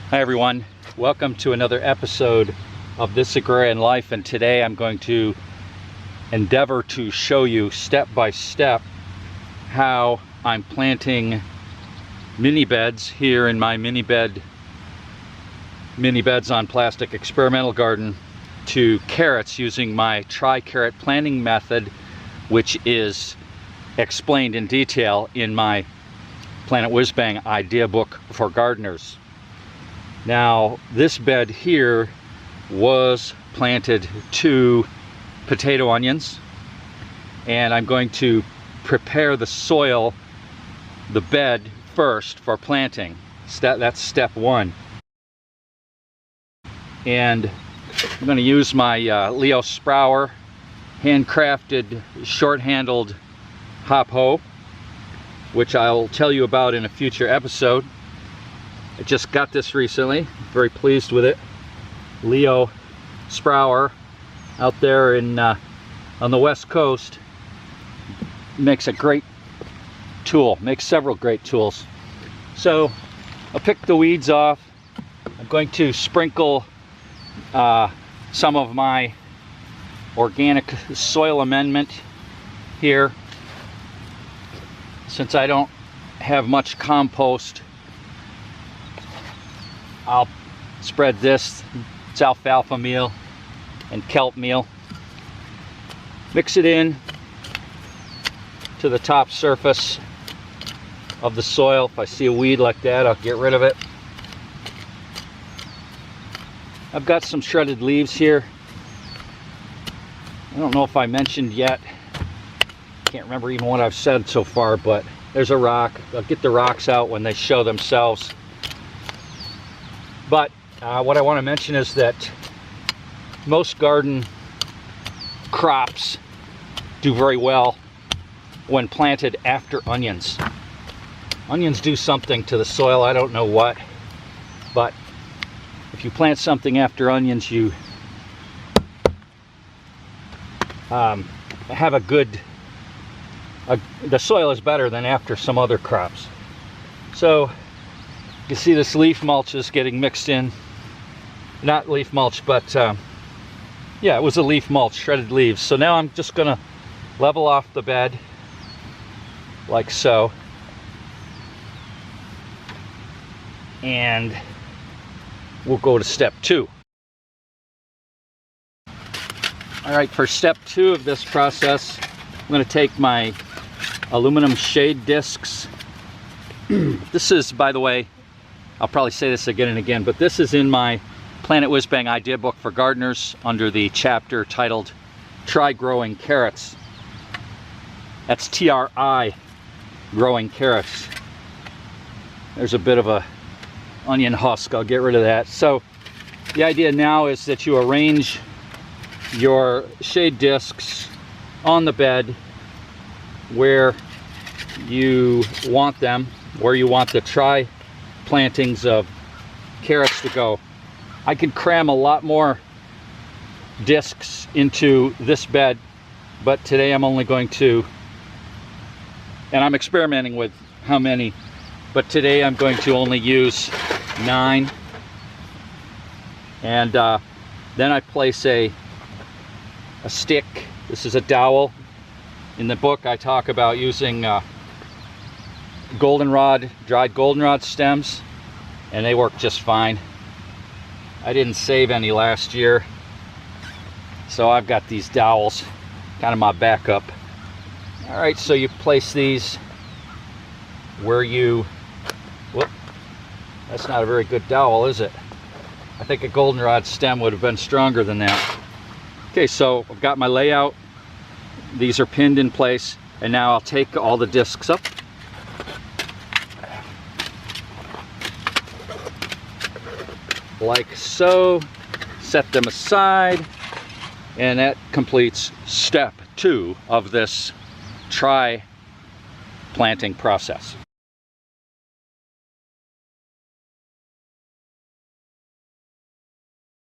Hi everyone, welcome to another episode of This Agrarian Life, and today I'm going to endeavor to show you step by step how I'm planting mini beds here in my mini beds on plastic experimental garden to carrots using my tri-carrot planting method, which is explained in detail in my Planet Whiz Bang idea book for gardeners. Now, this bed here was planted to potato onions, and I'm going to prepare the soil, the bed first for planting. That's step one. And I'm going to use my Leo Sprower handcrafted short-handled hop hoe, which I'll tell you about in a future episode. I just got this recently, very pleased with it. Leo Sprower out there in on the west coast makes a great tool, makes several great tools. So I'll pick the weeds off. I'm going to sprinkle some of my organic soil amendment here. Since I don't have much compost, I'll spread this. It's alfalfa meal and kelp meal. Mix it in to the top surface of the soil. If I see a weed like that, I'll get rid of it. I've got some shredded leaves here. I don't know if I mentioned yet. Can't remember even what I've said so far, but there's a rock. I'll get the rocks out when they show themselves. But what I want to mention is that most garden crops do very well when planted after onions. Onions do something to the soil, I don't know what, but if you plant something after onions, you have a good, the soil is better than after some other crops. So you see this leaf mulch is getting mixed in. Not leaf mulch, but yeah, it was a leaf mulch, shredded leaves. So now I'm just gonna level off the bed like so. And we'll go to step two. All right, for step two of this process, I'm gonna take my aluminum shade discs. This is, by the way, I'll probably say this again and again, but this is in my Planet Whiz Bang idea book for gardeners under the chapter titled Try Growing Carrots. That's TRI, growing carrots. There's a bit of a onion husk, I'll get rid of that. So the idea now is that you arrange your shade discs on the bed where you want them, where you want the try plantings of carrots to go. I could cram a lot more discs into this bed, but today I'm only going to, and I'm experimenting with how many, but today I'm going to only use 9. And then I place a stick. This is a dowel. In the book I talk about using goldenrod, dried goldenrod stems, and they work just fine. I didn't save any last year, so I've got these dowels, kind of my backup. All right, so you place these where you, whoop, that's not a very good dowel, is it? I think a goldenrod stem would have been stronger than that. Okay, so I've got my layout. These are pinned in place, and now I'll take all the discs up. Like so, set them aside, and that completes step 2 of this try planting process.